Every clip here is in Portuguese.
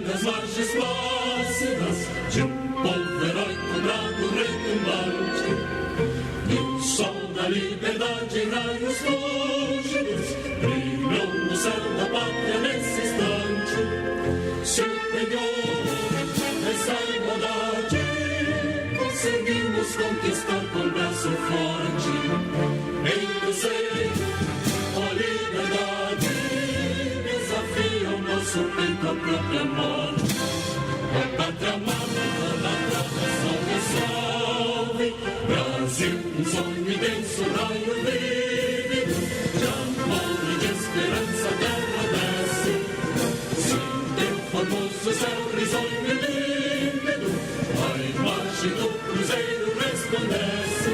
nas margens plácidas de um povo heróico, bravo, retumbante, e o sol da liberdade em raios fúlgidos brilhou no céu da pátria nesse instante. Se empenhou nessa igualdade, conseguimos conquistar com braço forte. Em desejo, a liberdade desafia o nosso peito à própria morte. A pátria amada, idolatrada, salve, salve. Brasil, um sonho imenso, raio vívido de amor e de esperança, terra desce. Se teu formoso céu risonho e límpido, a imagem do cruzeiro resplandece.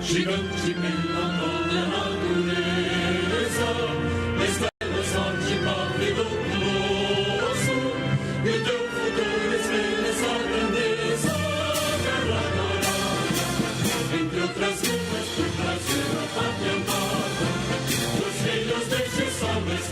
Gigante pela própria natureza, estrelas norte, pálido colosso, e o teu futuro espelha essa grandeza. Terra dourada, entre outras lutas do Brasil, a pátria amada, os filhos deste sol mais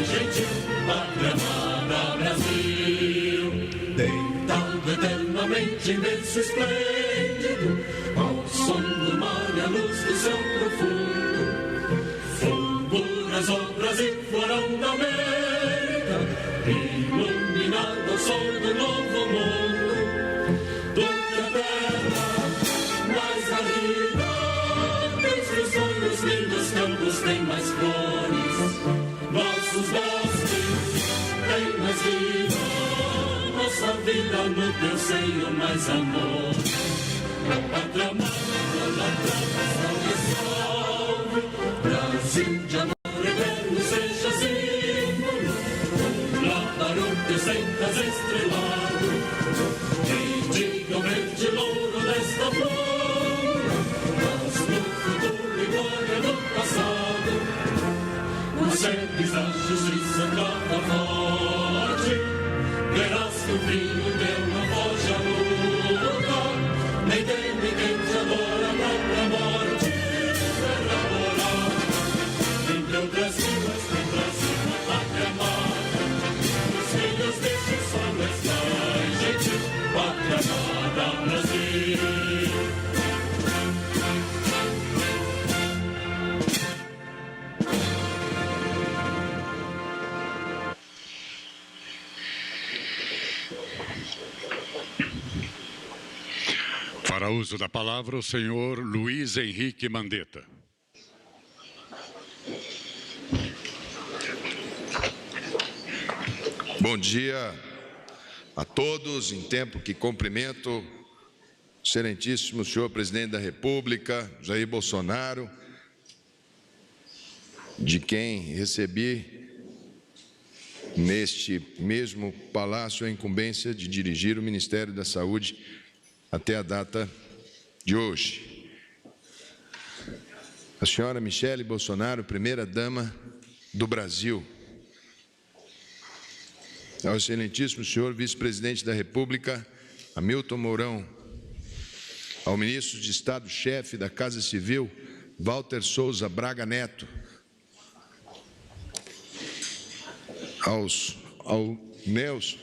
gentil, pátria amada Brasil. Deitado eternamente em berço esplêndido, ao som do mar e a luz do céu profundo, fulguras obras em florão da América, iluminado ao sol do novo mundo. Do que a terra mais árida, teus risonhos lindos campos têm mais flores, nossos bosques têm mais vida, nossa vida no teu seio mais amor. A pátria amada, idolatrada, salve, salve. Brasil de amor eterno seja símbolo, um labaruto sentas estrelado, e diga o verde louro desta flor, mas no futuro e glória do passado, os serpes da justiça clama forte, verás que o frio teu não foge a luta, nem teme quem te adora a própria morte. Terra dourada, entre outras vidas, tem Brasil a pátria amada, os filhos deste sol está gentil, pátria amada Brasil. Para uso da palavra, o senhor Luiz Henrique Mandetta. Bom dia a todos. Em tempo que cumprimento o excelentíssimo senhor presidente da República, Jair Bolsonaro, de quem recebi neste mesmo palácio a incumbência de dirigir o Ministério da Saúde até a data de hoje. A senhora Michele Bolsonaro, primeira-dama do Brasil. Ao excelentíssimo senhor vice-presidente da República, Hamilton Mourão. Ao ministro de Estado-chefe da Casa Civil, Walter Souza Braga Neto. Ao Nelson,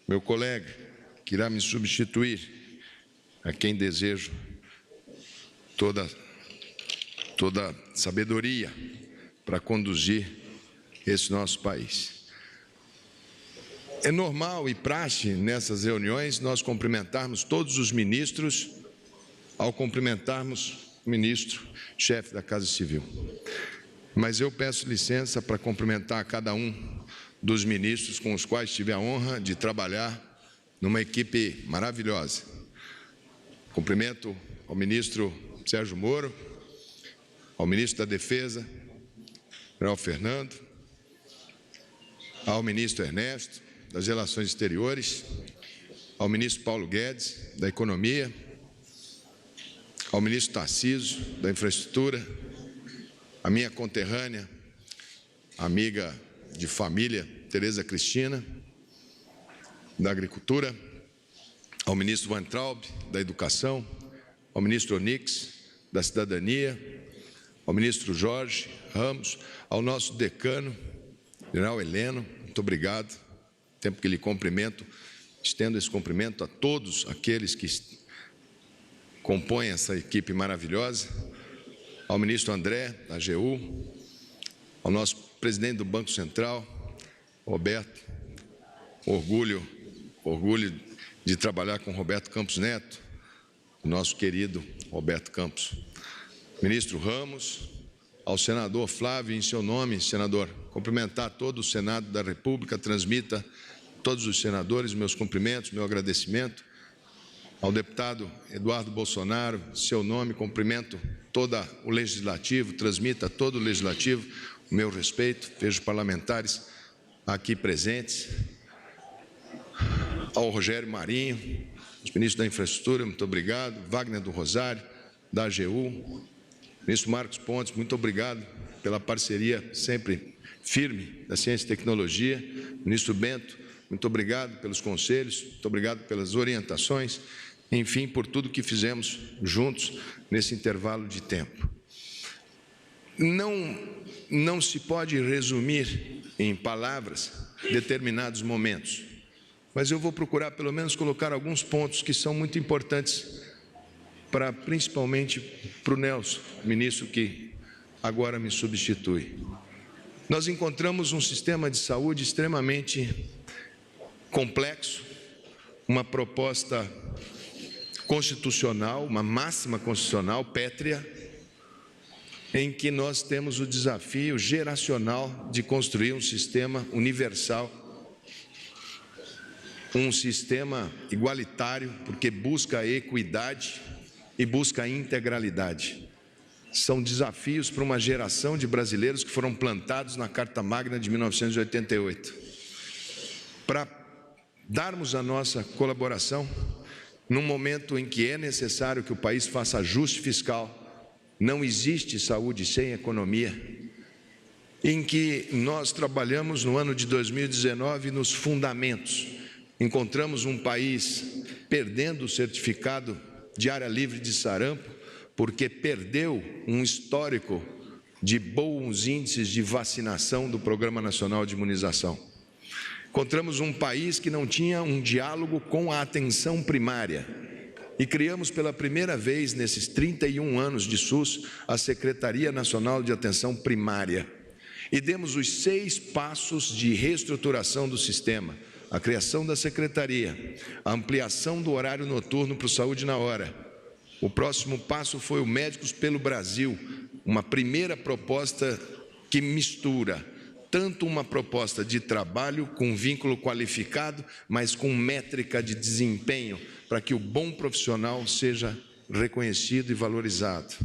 meu colega, que irá me substituir, a quem desejo toda sabedoria para conduzir esse nosso país. É normal e praxe nessas reuniões nós cumprimentarmos todos os ministros ao cumprimentarmos o ministro-chefe da Casa Civil. Mas eu peço licença para cumprimentar cada um dos ministros com os quais tive a honra de trabalhar numa equipe maravilhosa. Cumprimento ao ministro Sérgio Moro, ao ministro da Defesa, General Fernando, ao ministro Ernesto, das Relações Exteriores, ao ministro Paulo Guedes, da Economia, ao ministro Tarcísio, da Infraestrutura, a minha conterrânea, amiga de família, Tereza Cristina, da Agricultura, ao ministro Weintraub, da Educação, ao ministro Onix, da Cidadania, ao ministro Jorge Ramos, ao nosso decano, general Heleno, muito obrigado tempo que lhe cumprimento, estendo esse cumprimento a todos aqueles que compõem essa equipe maravilhosa, ao ministro André, da AGU, ao nosso presidente do Banco Central, Roberto, orgulho de trabalhar com Roberto Campos Neto, nosso querido Roberto Campos, ministro Ramos, ao senador Flávio, em seu nome, senador, cumprimentar todo o Senado da República, transmita a todos os senadores meus cumprimentos, meu agradecimento, ao deputado Eduardo Bolsonaro, em seu nome, cumprimento todo o Legislativo, transmita a todo o Legislativo o meu respeito, vejo parlamentares aqui presentes, ao Rogério Marinho, os ministros da Infraestrutura, muito obrigado, Wagner do Rosário, da AGU, ministro Marcos Pontes, muito obrigado pela parceria sempre firme da Ciência e Tecnologia, ministro Bento, muito obrigado pelos conselhos, muito obrigado pelas orientações, enfim, por tudo que fizemos juntos nesse intervalo de tempo. Não se pode resumir em palavras determinados momentos, mas eu vou procurar pelo menos colocar alguns pontos que são muito importantes principalmente para o Nelson, ministro que agora me substitui. Nós encontramos um sistema de saúde extremamente complexo, uma proposta constitucional, uma máxima constitucional pétrea, em que nós temos o desafio geracional de construir um sistema universal, um sistema igualitário, porque busca a equidade e busca a integralidade. São desafios para uma geração de brasileiros que foram plantados na Carta Magna de 1988. Para darmos a nossa colaboração, num momento em que é necessário que o país faça ajuste fiscal, não existe saúde sem economia, em que nós trabalhamos no ano de 2019 nos fundamentos. Encontramos um país perdendo o certificado de área livre de sarampo, porque perdeu um histórico de bons índices de vacinação do Programa Nacional de Imunização. Encontramos um país que não tinha um diálogo com a atenção primária e criamos pela primeira vez nesses 31 anos de SUS a Secretaria Nacional de Atenção Primária e demos os 6 passos de reestruturação do sistema: a criação da secretaria, a ampliação do horário noturno para o Saúde na Hora. O próximo passo foi o Médicos pelo Brasil, uma primeira proposta que mistura tanto uma proposta de trabalho com vínculo qualificado, mas com métrica de desempenho, para que o bom profissional seja reconhecido e valorizado.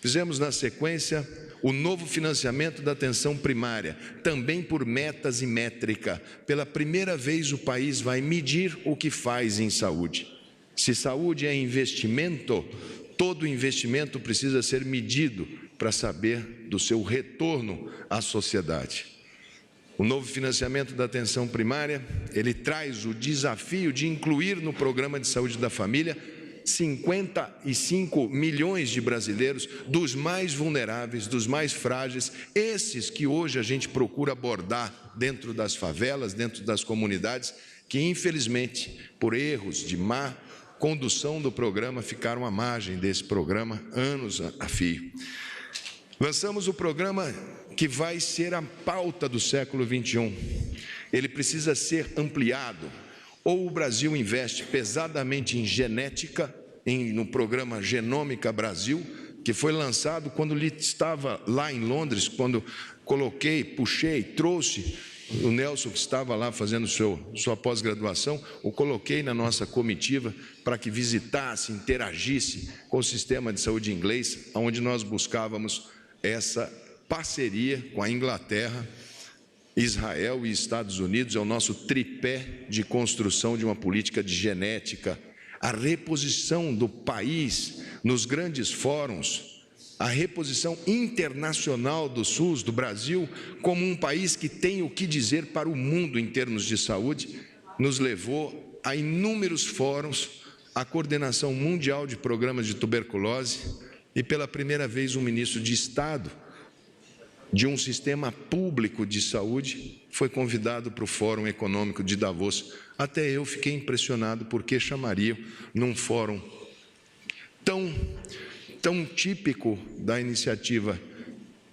Fizemos na sequência o novo financiamento da atenção primária, também por metas e métrica. Pela primeira vez o país vai medir o que faz em saúde. Se saúde é investimento, todo investimento precisa ser medido para saber do seu retorno à sociedade. O novo financiamento da atenção primária, ele traz o desafio de incluir no Programa de Saúde da Família 55 milhões de brasileiros, dos mais vulneráveis, dos mais frágeis, esses que hoje a gente procura abordar dentro das favelas, dentro das comunidades, que infelizmente, por erros de má condução do programa, ficaram à margem desse programa anos a fio. Lançamos o programa que vai ser a pauta do século XXI. Ele precisa ser ampliado. Ou o Brasil investe pesadamente em genética, no programa Genômica Brasil, que foi lançado quando ele estava lá em Londres, quando trouxe o Nelson, que estava lá fazendo sua pós-graduação, o coloquei na nossa comitiva para que visitasse, interagisse com o sistema de saúde inglês, onde nós buscávamos essa parceria com a Inglaterra, Israel e Estados Unidos. É o nosso tripé de construção de uma política de genética, a reposição do país nos grandes fóruns, a reposição internacional do SUS, do Brasil, como um país que tem o que dizer para o mundo em termos de saúde, nos levou a inúmeros fóruns, a coordenação mundial de programas de tuberculose e, pela primeira vez, um ministro de Estado de um sistema público de saúde foi convidado para o Fórum Econômico de Davos. Até eu fiquei impressionado porque chamariam, num fórum tão típico da iniciativa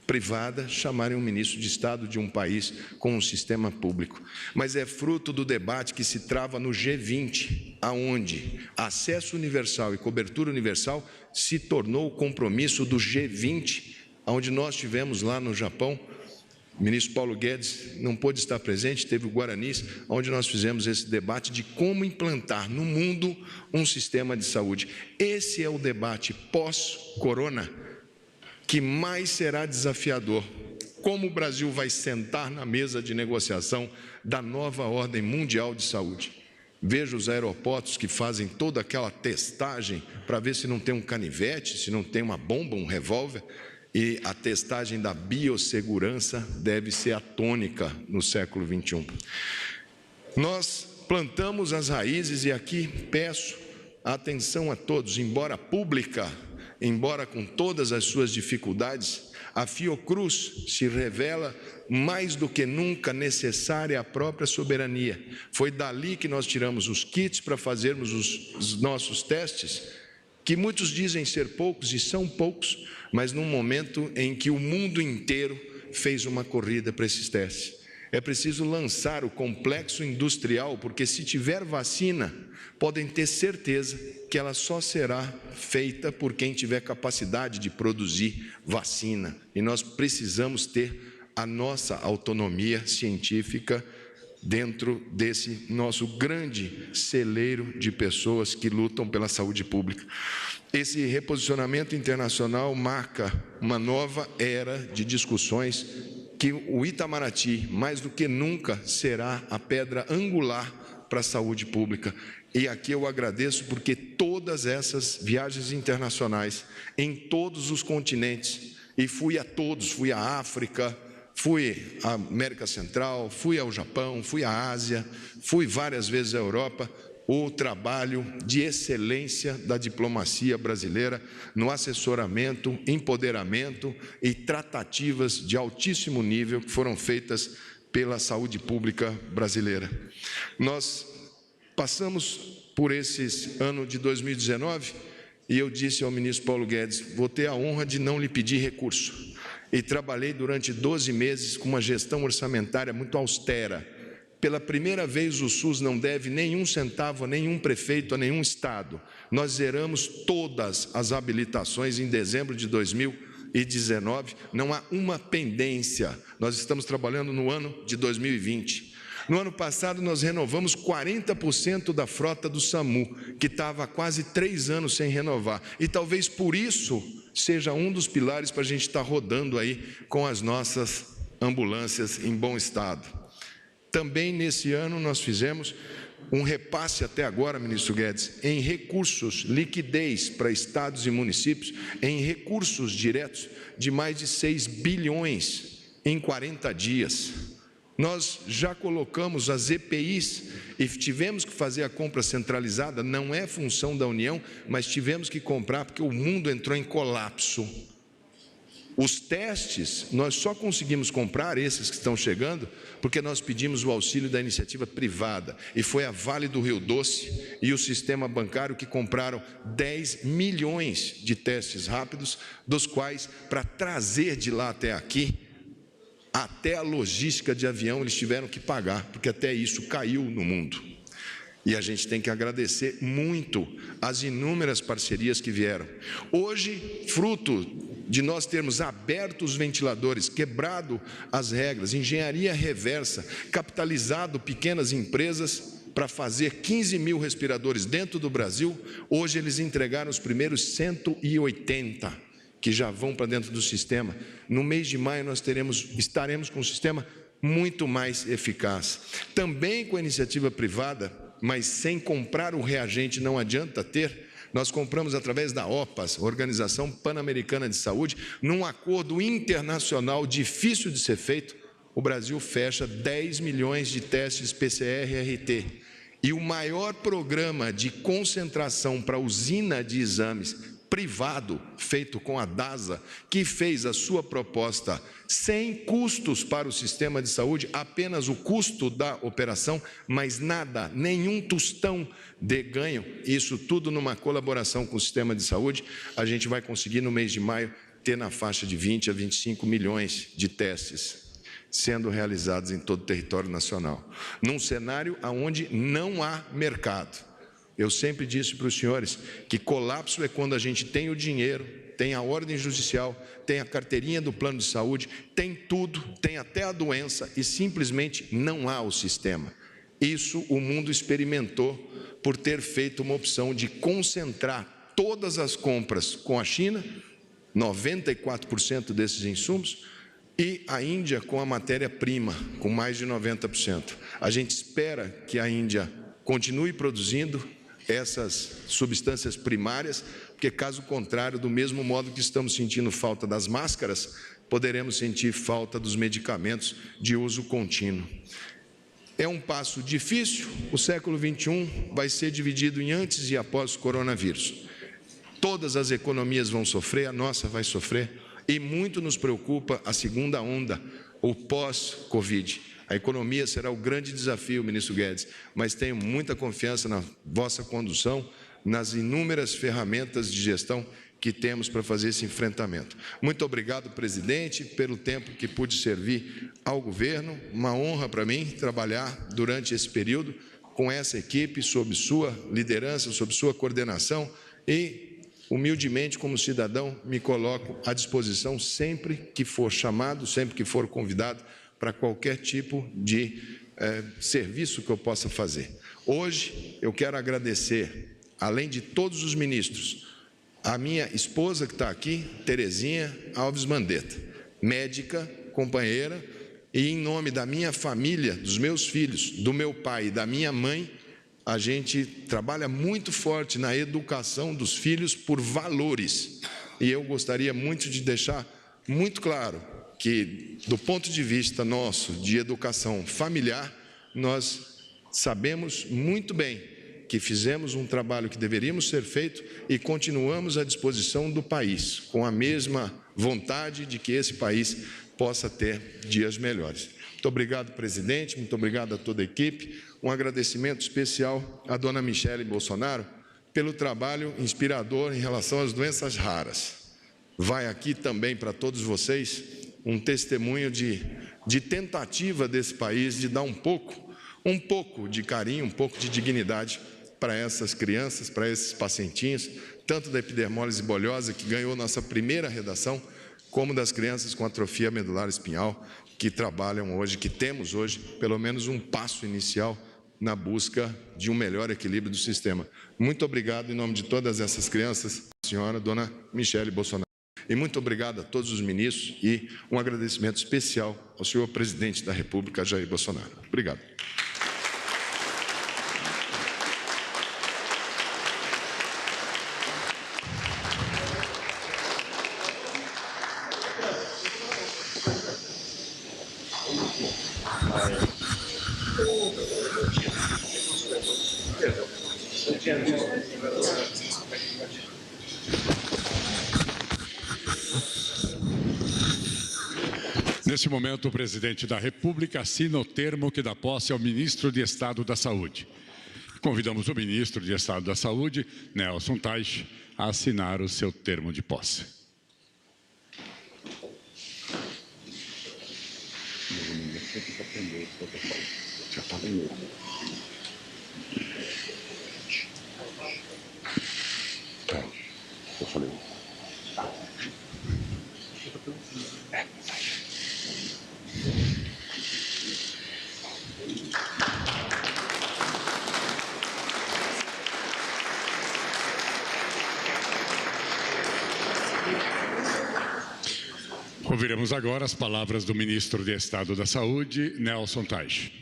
privada, chamarem um ministro de Estado de um país com um sistema público. Mas é fruto do debate que se trava no G20, aonde acesso universal e cobertura universal se tornou o compromisso do G20, onde nós tivemos lá no Japão. O ministro Paulo Guedes não pôde estar presente, teve o Guaranis, onde nós fizemos esse debate de como implantar no mundo um sistema de saúde. Esse é o debate pós-corona que mais será desafiador. Como o Brasil vai sentar na mesa de negociação da nova ordem mundial de saúde? Veja os aeroportos que fazem toda aquela testagem para ver se não tem um canivete, se não tem uma bomba, um revólver. E a testagem da biossegurança deve ser a tônica no século XXI. Nós plantamos as raízes e aqui peço atenção a todos, embora pública, embora com todas as suas dificuldades, a Fiocruz se revela mais do que nunca necessária à própria soberania. Foi dali que nós tiramos os kits para fazermos os nossos testes, que muitos dizem ser poucos e são poucos, mas num momento em que o mundo inteiro fez uma corrida para esses testes. É preciso lançar o complexo industrial, porque se tiver vacina, podem ter certeza que ela só será feita por quem tiver capacidade de produzir vacina. E nós precisamos ter a nossa autonomia científica dentro desse nosso grande celeiro de pessoas que lutam pela saúde pública. Esse reposicionamento internacional marca uma nova era de discussões que o Itamaraty, mais do que nunca, será a pedra angular para a saúde pública. E aqui eu agradeço porque todas essas viagens internacionais, em todos os continentes, e fui a todos, fui à África, fui à América Central, fui ao Japão, fui à Ásia, fui várias vezes à Europa, o trabalho de excelência da diplomacia brasileira no assessoramento, empoderamento e tratativas de altíssimo nível que foram feitas pela saúde pública brasileira. Nós passamos por esse ano de 2019 e eu disse ao ministro Paulo Guedes, vou ter a honra de não lhe pedir recurso. E trabalhei durante 12 meses com uma gestão orçamentária muito austera. Pela primeira vez o SUS não deve nenhum centavo a nenhum prefeito, a nenhum estado. Nós zeramos todas as habilitações em dezembro de 2019, não há uma pendência. Nós estamos trabalhando no ano de 2020. No ano passado, nós renovamos 40% da frota do SAMU, que estava há quase 3 anos sem renovar. E talvez por isso seja um dos pilares para a gente estar rodando aí com as nossas ambulâncias em bom estado. Também nesse ano nós fizemos um repasse até agora, ministro Guedes, em recursos, liquidez para estados e municípios, em recursos diretos de mais de 6 bilhões em 40 dias. Nós já colocamos as EPIs e tivemos que fazer a compra centralizada, não é função da União, mas tivemos que comprar porque o mundo entrou em colapso. Os testes, nós só conseguimos comprar esses que estão chegando, porque nós pedimos o auxílio da iniciativa privada, e foi a Vale do Rio Doce e o sistema bancário que compraram 10 milhões de testes rápidos, dos quais, para trazer de lá até aqui, até a logística de avião eles tiveram que pagar, porque até isso caiu no mundo. E a gente tem que agradecer muito as inúmeras parcerias que vieram. Hoje, fruto de nós termos aberto os ventiladores, quebrado as regras, engenharia reversa, capitalizado pequenas empresas para fazer 15 mil respiradores dentro do Brasil, hoje eles entregaram os primeiros 180 que já vão para dentro do sistema. No mês de maio nós estaremos com um sistema muito mais eficaz. Também com a iniciativa privada, mas sem comprar o reagente não adianta ter, nós compramos através da OPAS, Organização Pan-Americana de Saúde, num acordo internacional difícil de ser feito, o Brasil fecha 10 milhões de testes PCR-RT. E o maior programa de concentração para usina de exames privado, feito com a DASA, que fez a sua proposta sem custos para o sistema de saúde, apenas o custo da operação, mas nada, nenhum tostão de ganho, isso tudo numa colaboração com o sistema de saúde, a gente vai conseguir no mês de maio ter na faixa de 20 a 25 milhões de testes sendo realizados em todo o território nacional, num cenário onde não há mercado. Eu sempre disse para os senhores que colapso é quando a gente tem o dinheiro, tem a ordem judicial, tem a carteirinha do plano de saúde, tem tudo, tem até a doença e simplesmente não há o sistema. Isso o mundo experimentou por ter feito uma opção de concentrar todas as compras com a China, 94% desses insumos, e a Índia com a matéria-prima, com mais de 90%. A gente espera que a Índia continue produzindo essas substâncias primárias, porque caso contrário, do mesmo modo que estamos sentindo falta das máscaras, poderemos sentir falta dos medicamentos de uso contínuo. É um passo difícil, o século XXI vai ser dividido em antes e após o coronavírus. Todas as economias vão sofrer, a nossa vai sofrer, e muito nos preocupa a segunda onda, o pós-Covid. A economia será o grande desafio, ministro Guedes, mas tenho muita confiança na vossa condução, nas inúmeras ferramentas de gestão que temos para fazer esse enfrentamento. Muito obrigado, presidente, pelo tempo que pude servir ao governo. Uma honra para mim trabalhar durante esse período com essa equipe, sob sua liderança, sob sua coordenação e, humildemente, como cidadão, me coloco à disposição sempre que for chamado, sempre que for convidado, para qualquer tipo de serviço que eu possa fazer. Hoje, eu quero agradecer, além de todos os ministros, a minha esposa que está aqui, Terezinha Alves Mandetta, médica, companheira, e em nome da minha família, dos meus filhos, do meu pai e da minha mãe, a gente trabalha muito forte na educação dos filhos por valores. E eu gostaria muito de deixar muito claro que, do ponto de vista nosso, de educação familiar, nós sabemos muito bem que fizemos um trabalho que deveríamos ser feito e continuamos à disposição do país, com a mesma vontade de que esse país possa ter dias melhores. Muito obrigado, presidente, muito obrigado a toda a equipe. Um agradecimento especial à dona Michele Bolsonaro pelo trabalho inspirador em relação às doenças raras. Vai aqui também para todos vocês um testemunho de tentativa desse país de dar um pouco de carinho, um pouco de dignidade para essas crianças, para esses pacientinhos, tanto da epidermólise bolhosa, que ganhou nossa primeira redação, como das crianças com atrofia medular espinhal, que trabalham hoje, que temos hoje, pelo menos um passo inicial na busca de um melhor equilíbrio do sistema. Muito obrigado em nome de todas essas crianças, senhora dona Michele Bolsonaro. E muito obrigado a todos os ministros e um agradecimento especial ao senhor presidente da República, Jair Bolsonaro. Obrigado. Neste momento, o presidente da República assina o termo que dá posse ao ministro de Estado da Saúde. Convidamos o ministro de Estado da Saúde, Nelson Teich, a assinar o seu termo de posse. Ouviremos agora as palavras do ministro de Estado da Saúde, Nelson Teich.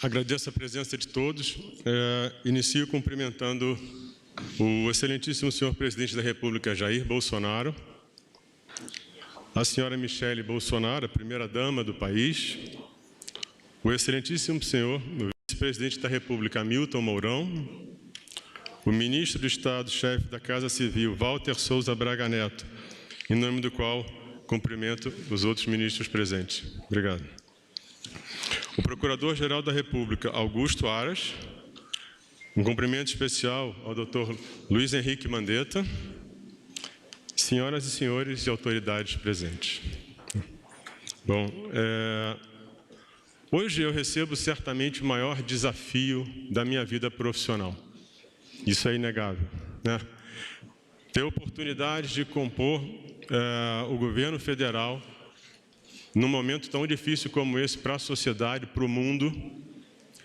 Agradeço a presença de todos. Inicio cumprimentando o excelentíssimo senhor presidente da República, Jair Bolsonaro, a senhora Michele Bolsonaro, a primeira-dama do país, o excelentíssimo senhor, o vice-presidente da República, Hamilton Mourão, o ministro do Estado, chefe da Casa Civil, Walter Souza Braga Neto, em nome do qual cumprimento os outros ministros presentes. Obrigado. O Procurador-Geral da República, Augusto Aras, um cumprimento especial ao Dr. Luiz Henrique Mandetta, senhoras e senhores e autoridades presentes. Bom, hoje eu recebo certamente o maior desafio da minha vida profissional. Isso é inegável, né? Ter oportunidade de compor o governo federal num momento tão difícil como esse para a sociedade, para o mundo,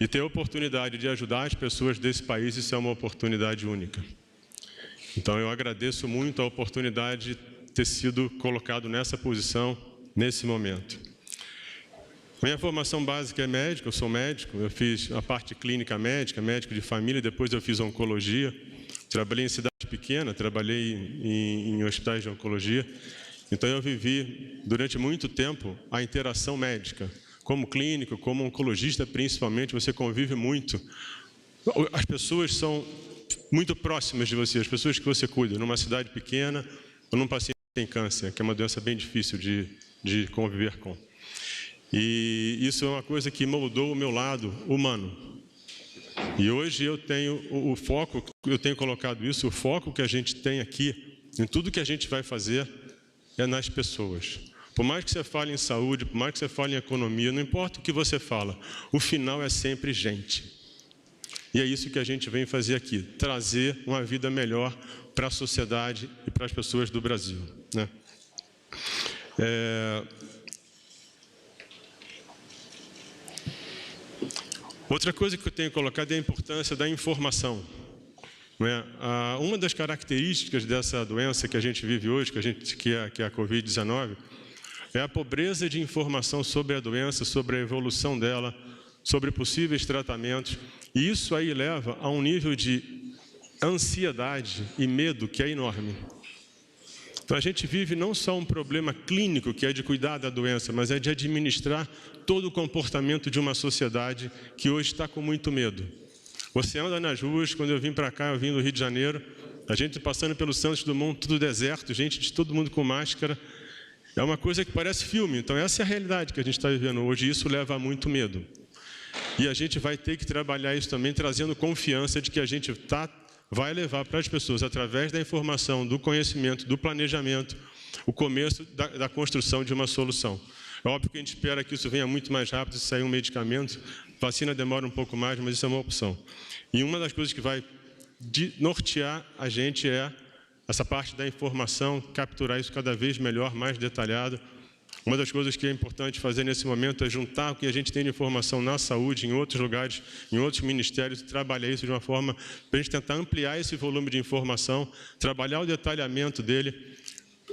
e ter a oportunidade de ajudar as pessoas desse país, isso é uma oportunidade única. Então, eu agradeço muito a oportunidade de ter sido colocado nessa posição, nesse momento. Minha formação básica é médica, eu sou médico, eu fiz a parte clínica médica, médico de família, depois eu fiz oncologia, trabalhei em cidade pequena, trabalhei em hospitais de oncologia, então eu vivi durante muito tempo a interação médica. Como clínico, como oncologista principalmente, você convive muito. As pessoas são muito próximas de você, as pessoas que você cuida, numa cidade pequena ou num paciente que tem câncer, que é uma doença bem difícil de conviver com. E isso é uma coisa que moldou o meu lado humano. E hoje eu tenho o foco, eu tenho colocado isso, o foco que a gente tem aqui, em tudo que a gente vai fazer, é nas pessoas. Por mais que você fale em saúde, por mais que você fale em economia, não importa o que você fala, o final é sempre gente. E é isso que a gente vem fazer aqui, trazer uma vida melhor para a sociedade e para as pessoas do Brasil, né? Outra coisa que eu tenho colocado é a importância da informação. Uma das características dessa doença que a gente vive hoje, que é a Covid-19, é a pobreza de informação sobre a doença, sobre a evolução dela, sobre possíveis tratamentos. E isso aí leva a um nível de ansiedade e medo que é enorme. Então a gente vive não só um problema clínico, que é de cuidar da doença, mas é de administrar todo o comportamento de uma sociedade que hoje está com muito medo. Você anda nas ruas, quando eu vim para cá, eu vim do Rio de Janeiro, a gente passando pelo Santos Dumont, tudo deserto, gente de todo mundo com máscara. É uma coisa que parece filme, então essa é a realidade que a gente está vivendo hoje, e isso leva a muito medo. E a gente vai ter que trabalhar isso também, trazendo confiança de que a gente vai levar para as pessoas, através da informação, do conhecimento, do planejamento, o começo da construção de uma solução. É óbvio que a gente espera que isso venha muito mais rápido, se sair um medicamento, vacina demora um pouco mais, mas isso é uma opção. E uma das coisas que vai nortear a gente é essa parte da informação, capturar isso cada vez melhor, mais detalhado. Uma das coisas que é importante fazer nesse momento é juntar o que a gente tem de informação na saúde, em outros lugares, em outros ministérios, e trabalhar isso de uma forma para a gente tentar ampliar esse volume de informação, trabalhar o detalhamento dele,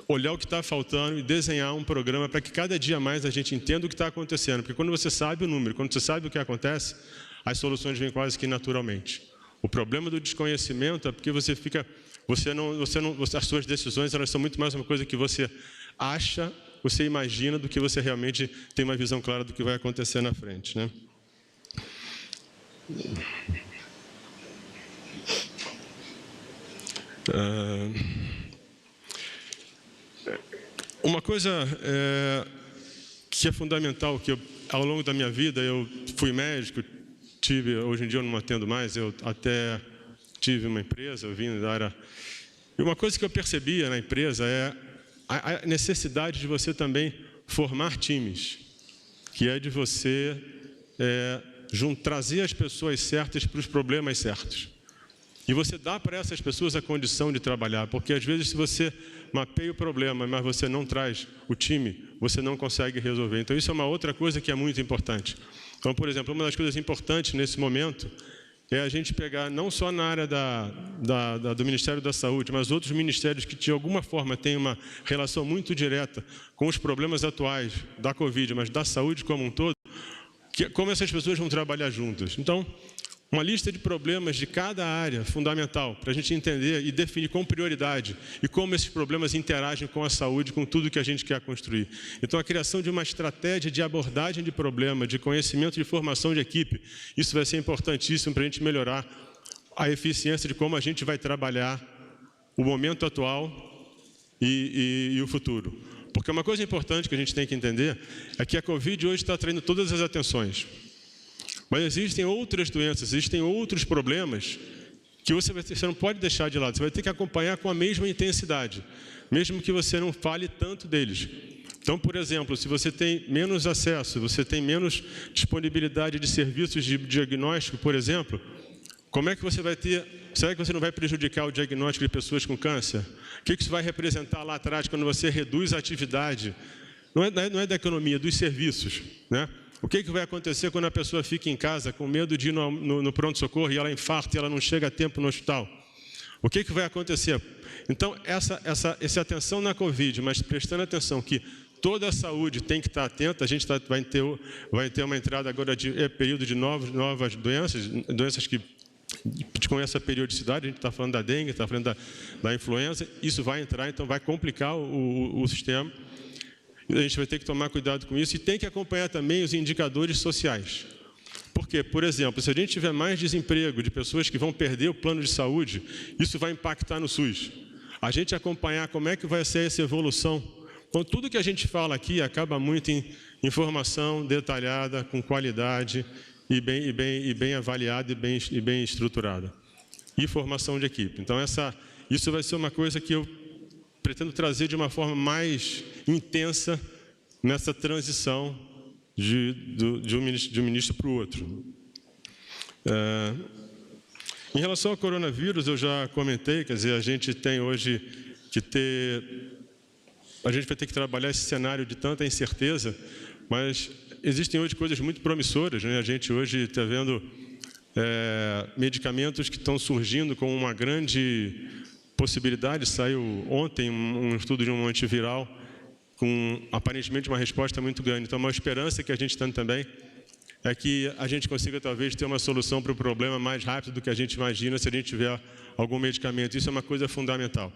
olhar o que está faltando e desenhar um programa para que cada dia mais a gente entenda o que está acontecendo. Porque quando você sabe o número, quando você sabe o que acontece, as soluções vêm quase que naturalmente. O problema do desconhecimento é porque você fica... as suas decisões, elas são muito mais uma coisa que você acha, você imagina, do que você realmente tem uma visão clara do que vai acontecer na frente, né? Uma coisa que é fundamental, que ao longo da minha vida, eu fui médico, hoje em dia eu não atendo mais, eu até tive uma empresa, eu vim da área... E uma coisa que eu percebia na empresa é a necessidade de você também formar times, que é de você trazer as pessoas certas para os problemas certos. E você dá para essas pessoas a condição de trabalhar, porque às vezes se você mapeia o problema, mas você não traz o time, você não consegue resolver. Então isso é uma outra coisa que é muito importante. Então, por exemplo, uma das coisas importantes nesse momento é a gente pegar, não só na área do Ministério da Saúde, mas outros ministérios que de alguma forma têm uma relação muito direta com os problemas atuais da Covid, mas da saúde como um todo, como essas pessoas vão trabalhar juntas. Então, uma lista de problemas de cada área fundamental, para a gente entender e definir com prioridade e como esses problemas interagem com a saúde, com tudo que a gente quer construir. Então, a criação de uma estratégia de abordagem de problema, de conhecimento, de formação de equipe, isso vai ser importantíssimo para a gente melhorar a eficiência de como a gente vai trabalhar o momento atual e o futuro. Porque uma coisa importante que a gente tem que entender é que a Covid hoje está atraindo todas as atenções. Mas existem outras doenças, existem outros problemas que você não pode deixar de lado. Você vai ter que acompanhar com a mesma intensidade, mesmo que você não fale tanto deles. Então, por exemplo, se você tem menos acesso, você tem menos disponibilidade de serviços de diagnóstico, por exemplo, como é que você vai ter... Será que você não vai prejudicar o diagnóstico de pessoas com câncer? O que isso vai representar lá atrás quando você reduz a atividade? Não é da economia, dos serviços, né? O que vai acontecer quando a pessoa fica em casa com medo de ir no pronto-socorro e ela infarta e ela não chega a tempo no hospital? O que vai acontecer? Então, essa atenção na Covid, mas prestando atenção que toda a saúde tem que estar atenta, a gente vai ter uma entrada agora de período de novas doenças que com essa periodicidade, a gente está falando da dengue, está falando da influenza, isso vai entrar, então vai complicar o sistema. A gente vai ter que tomar cuidado com isso e tem que acompanhar também os indicadores sociais. Por quê? Por exemplo, se a gente tiver mais desemprego de pessoas que vão perder o plano de saúde, isso vai impactar no SUS. A gente acompanhar como é que vai ser essa evolução. Então, tudo que a gente fala aqui acaba muito em informação detalhada, com qualidade e bem avaliada e bem estruturada. E formação de equipe. Então, isso vai ser uma coisa que eu pretendo trazer de uma forma mais intensa nessa transição de um ministro para o outro. Em relação ao coronavírus, eu já comentei, quer dizer, a gente tem hoje que a gente vai ter que trabalhar esse cenário de tanta incerteza, mas existem hoje coisas muito promissoras, né? A gente hoje está vendo medicamentos que estão surgindo com uma grande possibilidade. Saiu ontem um estudo de um antiviral com aparentemente uma resposta muito grande. Então, uma esperança que a gente tem também é que a gente consiga talvez ter uma solução para o problema mais rápido do que a gente imagina se a gente tiver algum medicamento. Isso é uma coisa fundamental.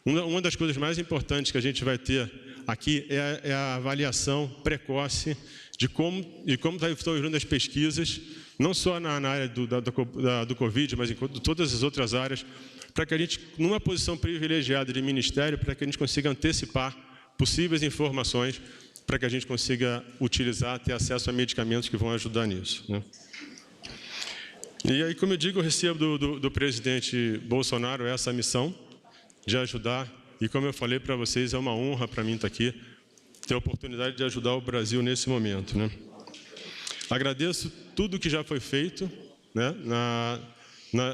Uma das coisas mais importantes que a gente vai ter aqui é a avaliação precoce de como estão indo as pesquisas, não só na área do Covid, mas em todas as outras áreas, para que a gente, numa posição privilegiada de ministério, para que a gente consiga antecipar possíveis informações, para que a gente consiga utilizar, ter acesso a medicamentos que vão ajudar nisso, né? E aí, como eu digo, eu recebo do presidente Bolsonaro essa missão de ajudar, e como eu falei para vocês, é uma honra para mim estar aqui, ter a oportunidade de ajudar o Brasil nesse momento, né? Agradeço tudo que já foi feito, né,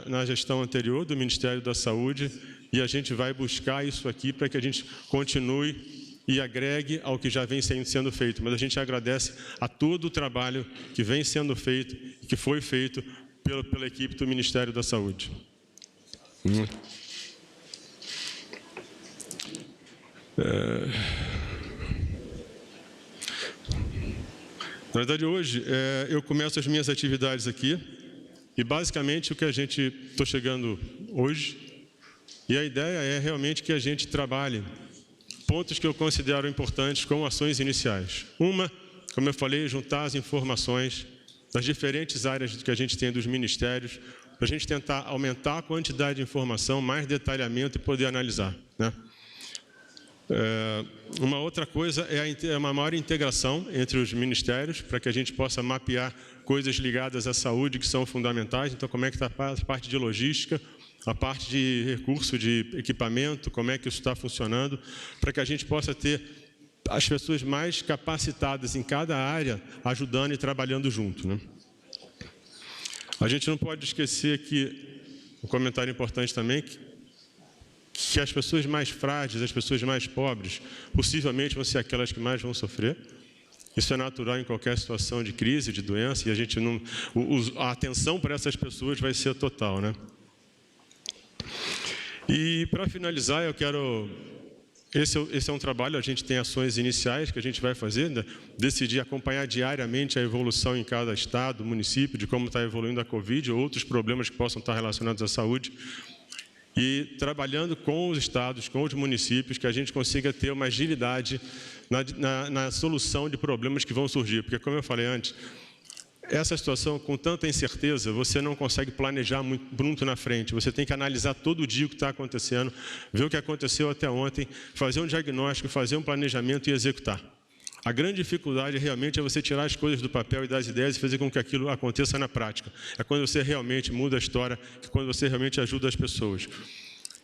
na gestão anterior do Ministério da Saúde, e a gente vai buscar isso aqui para que a gente continue e agregue ao que já vem sendo feito. Mas a gente agradece a todo o trabalho que vem sendo feito e que foi feito pela equipe do Ministério da Saúde. Na verdade, hoje, eu começo as minhas atividades aqui, e basicamente o que a gente estou chegando hoje, e a ideia é realmente que a gente trabalhe pontos que eu considero importantes como ações iniciais. Uma, como eu falei, juntar as informações das diferentes áreas que a gente tem dos ministérios, para a gente tentar aumentar a quantidade de informação, mais detalhamento e poder analisar, né? Uma outra coisa é uma maior integração entre os ministérios, para que a gente possa mapear coisas ligadas à saúde que são fundamentais. Então, como é que está a parte de logística, a parte de recurso, de equipamento, como é que isso está funcionando, para que a gente possa ter as pessoas mais capacitadas em cada área, ajudando e trabalhando junto, né? A gente não pode esquecer que, um comentário importante também, que as pessoas mais frágeis, as pessoas mais pobres, possivelmente vão ser aquelas que mais vão sofrer. Isso é natural em qualquer situação de crise, de doença, e a gente não, a atenção para essas pessoas vai ser total, né? E para finalizar, eu quero esse é um trabalho, a gente tem ações iniciais que a gente vai fazer, né? Decidir acompanhar diariamente a evolução em cada estado, município, de como está evoluindo a Covid, ou outros problemas que possam estar relacionados à saúde, e trabalhando com os estados, com os municípios, que a gente consiga ter uma agilidade na solução de problemas que vão surgir, porque, como eu falei antes, essa situação, com tanta incerteza, você não consegue planejar muito na frente. Você tem que analisar todo dia o que está acontecendo, ver o que aconteceu até ontem, fazer um diagnóstico, fazer um planejamento e executar. A grande dificuldade realmente é você tirar as coisas do papel e das ideias e fazer com que aquilo aconteça na prática. É quando você realmente muda a história, é quando você realmente ajuda as pessoas.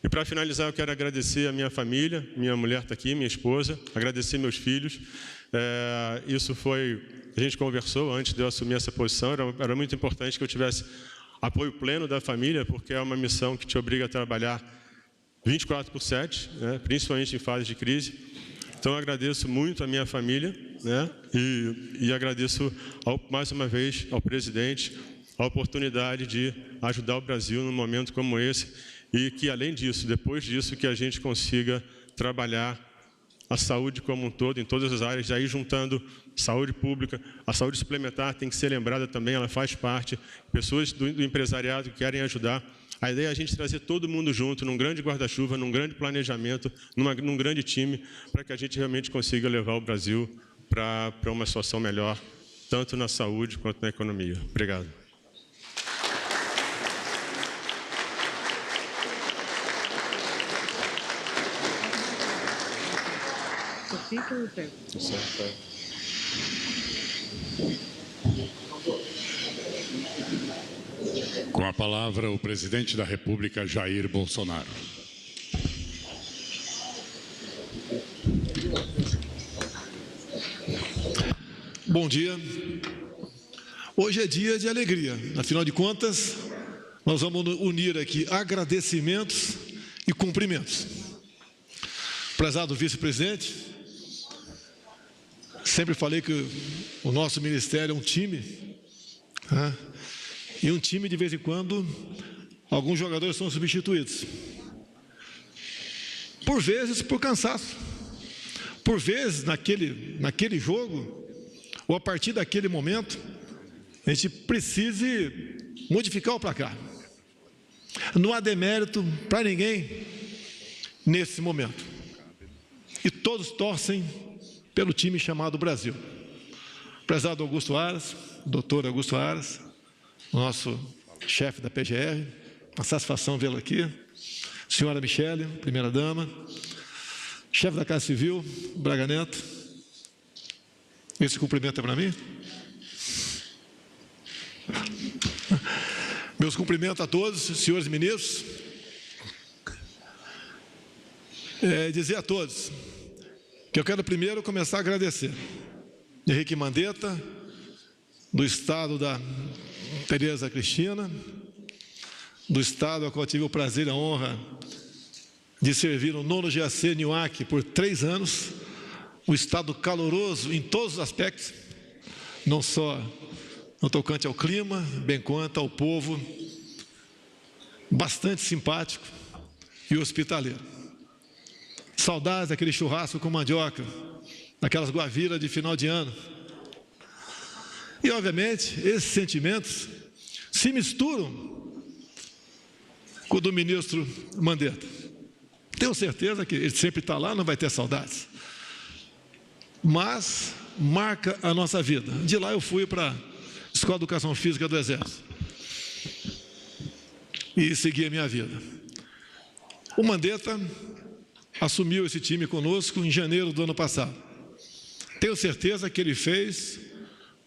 E para finalizar, eu quero agradecer a minha família, minha mulher está aqui, minha esposa, agradecer meus filhos. Isso foi, a gente conversou antes de eu assumir essa posição, era muito importante que eu tivesse apoio pleno da família, porque é uma missão que te obriga a trabalhar 24/7, né, principalmente em fase de crise. Então, eu agradeço muito a minha família, né, e agradeço mais uma vez ao presidente a oportunidade de ajudar o Brasil num momento como esse, e que, além disso, depois disso, que a gente consiga trabalhar a saúde como um todo, em todas as áreas, aí juntando saúde pública, a saúde suplementar tem que ser lembrada também, ela faz parte, pessoas do empresariado que querem ajudar. A ideia é a gente trazer todo mundo junto, num grande guarda-chuva, num grande planejamento, num grande time, para que a gente realmente consiga levar o Brasil para uma situação melhor, tanto na saúde quanto na economia. Obrigado. Com a palavra, o presidente da República, Jair Bolsonaro. Bom dia. Hoje é dia de alegria. Afinal de contas, nós vamos unir aqui agradecimentos e cumprimentos. Prezado vice-presidente, sempre falei que o nosso ministério é um time, né? E um time, de vez em quando, alguns jogadores são substituídos. Por vezes, por cansaço. Por vezes, naquele jogo, ou a partir daquele momento, a gente precise modificar o placar. Não há demérito para ninguém nesse momento. E todos torcem pelo time chamado Brasil. Prezado Augusto Aras, doutor Augusto Aras, nosso chefe da PGR, uma satisfação vê-lo aqui. Senhora Michele, primeira-dama, chefe da Casa Civil, Braga Neto. Esse cumprimento é para mim? Meus cumprimentos a todos, senhores ministros. Dizer a todos que eu quero primeiro começar a agradecer Henrique Mandetta, do estado da Tereza Cristina, do estado ao qual tive o prazer e a honra de servir no 9º GAC NIUAC por 3 anos, um estado caloroso em todos os aspectos, não só no tocante ao clima, bem quanto ao povo, bastante simpático e hospitaleiro. Saudades daquele churrasco com mandioca, daquelas guaviras de final de ano. E, obviamente, esses sentimentos se misturam com o do ministro Mandetta. Tenho certeza que ele sempre está lá, não vai ter saudades. Mas marca a nossa vida. De lá eu fui para a Escola de Educação Física do Exército e segui a minha vida. O Mandetta assumiu esse time conosco em janeiro do ano passado. Tenho certeza que ele fez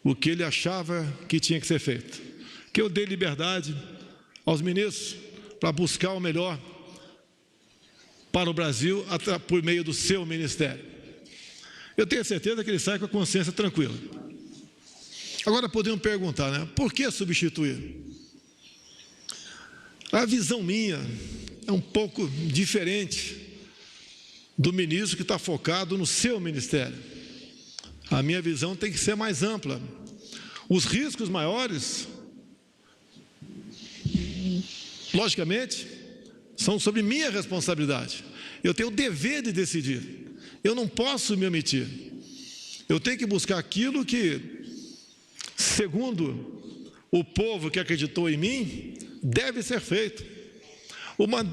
o que ele achava que tinha que ser feito. Que eu dei liberdade aos ministros para buscar o melhor para o Brasil por meio do seu ministério. Eu tenho certeza que ele sai com a consciência tranquila. Agora podemos perguntar, né? Por que substituir? A visão minha é um pouco diferente do ministro que está focado no seu ministério. A minha visão tem que ser mais ampla. Os riscos maiores, logicamente, são sobre minha responsabilidade. Eu tenho o dever de decidir. eu não posso me omitir. Eu tenho que buscar aquilo que, segundo o povo que acreditou em mim, deve ser feito.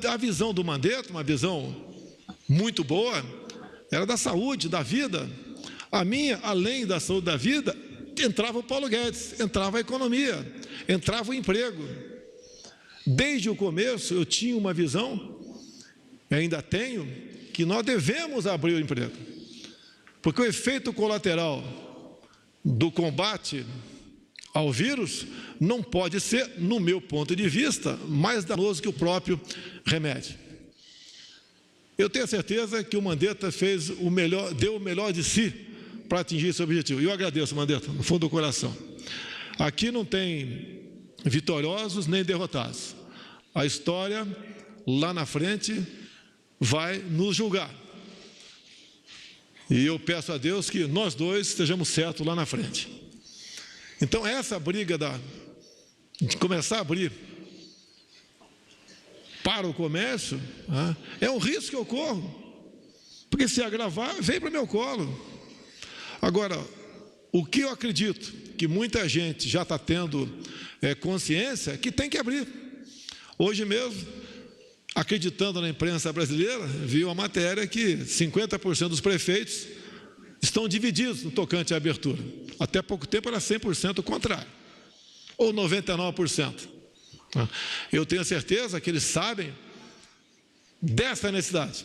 A visão do Mandetta, uma visão muito boa, era da saúde, da vida. A minha, além da saúde da vida, entrava o Paulo Guedes, entrava a economia, entrava o emprego. Desde o começo eu tinha uma visão, e ainda tenho, que nós devemos abrir o emprego. Porque o efeito colateral do combate ao vírus não pode ser, no meu ponto de vista, mais danoso que o próprio remédio. Eu tenho certeza que o Mandetta fez o melhor, deu o melhor de si para atingir esse objetivo. E eu agradeço, Mandetta, no fundo do coração. Aqui não tem vitoriosos nem derrotados. A história, lá na frente, vai nos julgar. E eu peço a Deus que nós dois estejamos certos lá na frente. Então, essa briga de começar a abrir para o comércio, é um risco que eu corro. Porque se agravar, vem para o meu colo. Agora, o que eu acredito que muita gente já está tendo consciência é que tem que abrir. Hoje mesmo, acreditando na imprensa brasileira, vi uma matéria que 50% dos prefeitos estão divididos no tocante à abertura. Até pouco tempo era 100% o contrário, ou 99%. Eu tenho certeza que eles sabem dessa necessidade.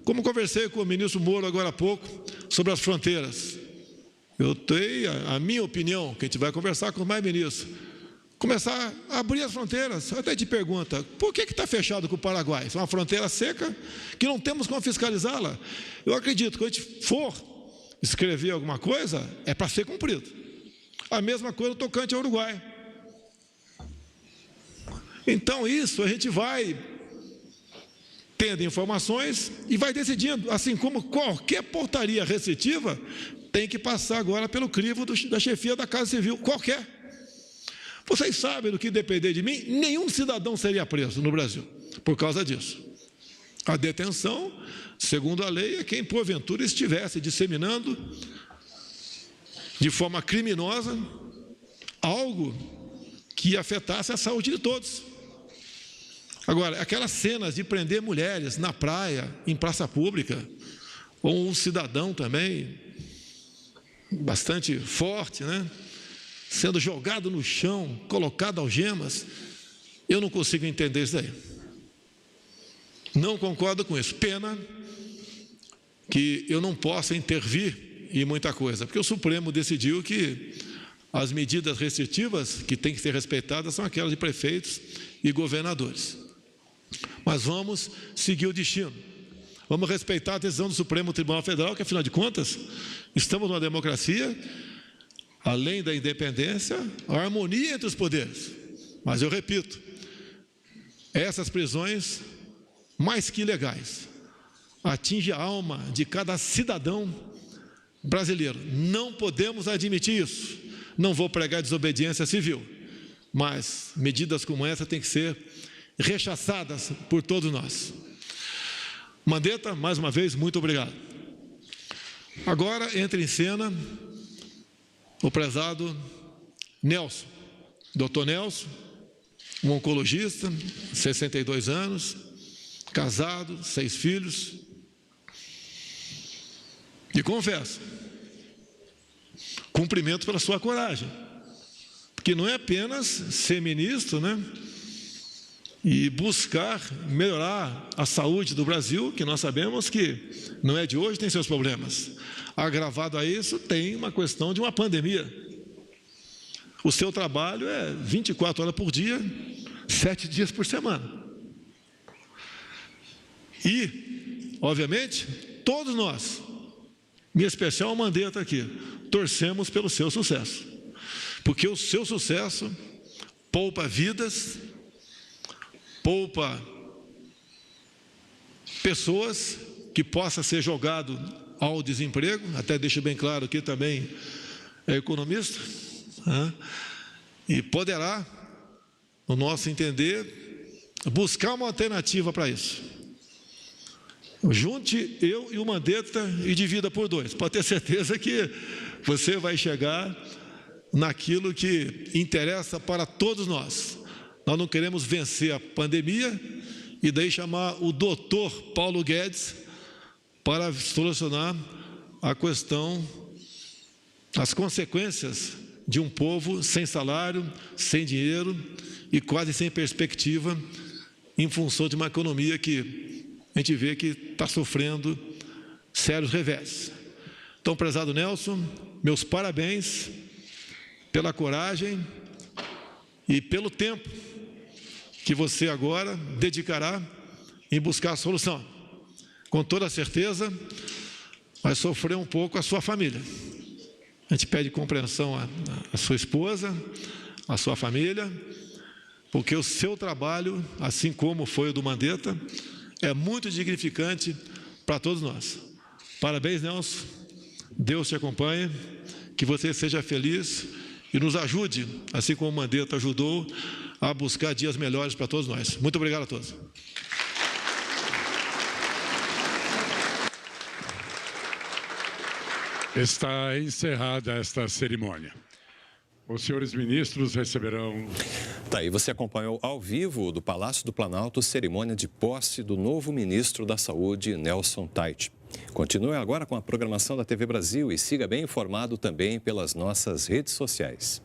Como conversei com o ministro Moro agora há pouco sobre as fronteiras, eu tenho a minha opinião, que a gente vai conversar com mais ministros, começar a abrir as fronteiras. Até te pergunta, por que está fechado com o Paraguai? Isso é uma fronteira seca que não temos como fiscalizá-la. Eu acredito que quando a gente for escrever alguma coisa, é para ser cumprido. A mesma coisa no tocante ao Uruguai. Então isso a gente vai tendo informações e vai decidindo, assim como qualquer portaria restritiva tem que passar agora pelo crivo da chefia da Casa Civil, qualquer. Vocês sabem, do que depender de mim, nenhum cidadão seria preso no Brasil por causa disso. A detenção, segundo a lei, é quem porventura estivesse disseminando de forma criminosa algo que afetasse a saúde de todos. Agora, aquelas cenas de prender mulheres na praia, em praça pública, ou um cidadão também, bastante forte, né? Sendo jogado no chão, colocado algemas, eu não consigo entender isso daí. Não concordo com isso. Pena que eu não possa intervir em muita coisa, porque o Supremo decidiu que as medidas restritivas que têm que ser respeitadas são aquelas de prefeitos e governadores. Mas vamos seguir o destino. Vamos respeitar a decisão do Supremo Tribunal Federal, que, afinal de contas, estamos numa democracia. Além da independência, a harmonia entre os poderes. Mas eu repito, essas prisões, mais que ilegais, atingem a alma de cada cidadão brasileiro. Não podemos admitir isso. Não vou pregar desobediência civil, mas medidas como essa têm que ser rechaçadas por todos nós. Mandetta, mais uma vez, muito obrigado. Agora entra em cena o prezado Nelson, doutor Nelson, um oncologista, 62 anos, casado, 6 filhos. E confesso, cumprimento pela sua coragem, porque não é apenas ser ministro, né? E buscar melhorar a saúde do Brasil, que nós sabemos que não é de hoje, tem seus problemas. Agravado a isso, tem uma questão de uma pandemia. O seu trabalho é 24 horas por dia, 7 dias por semana. E, obviamente, todos nós, em especial o Mandetta aqui, torcemos pelo seu sucesso. Porque o seu sucesso poupa vidas, poupa pessoas que possa ser jogado ao desemprego, até deixo bem claro aqui também é economista, né? E poderá, no nosso entender, buscar uma alternativa para isso. junte eu e o Mandetta e divida por 2. Pode ter certeza que você vai chegar naquilo que interessa para todos nós. Nós não queremos vencer a pandemia e daí chamar o doutor Paulo Guedes para solucionar a questão, as consequências de um povo sem salário, sem dinheiro e quase sem perspectiva, em função de uma economia que a gente vê que está sofrendo sérios revés. Então, prezado Nelson, meus parabéns pela coragem e pelo tempo que você agora dedicará em buscar a solução. Com toda certeza, vai sofrer um pouco a sua família. A gente pede compreensão à sua esposa, à sua família, porque o seu trabalho, assim como foi o do Mandetta, é muito dignificante para todos nós. Parabéns, Nelson. Deus te acompanhe, que você seja feliz e nos ajude, assim como o Mandetta ajudou, a buscar dias melhores para todos nós. Muito obrigado a todos. Está encerrada esta cerimônia. Os senhores ministros receberão... Tá aí, você acompanhou ao vivo do Palácio do Planalto cerimônia de posse do novo ministro da Saúde, Nelson Teich. Continue agora com a programação da TV Brasil e siga bem informado também pelas nossas redes sociais.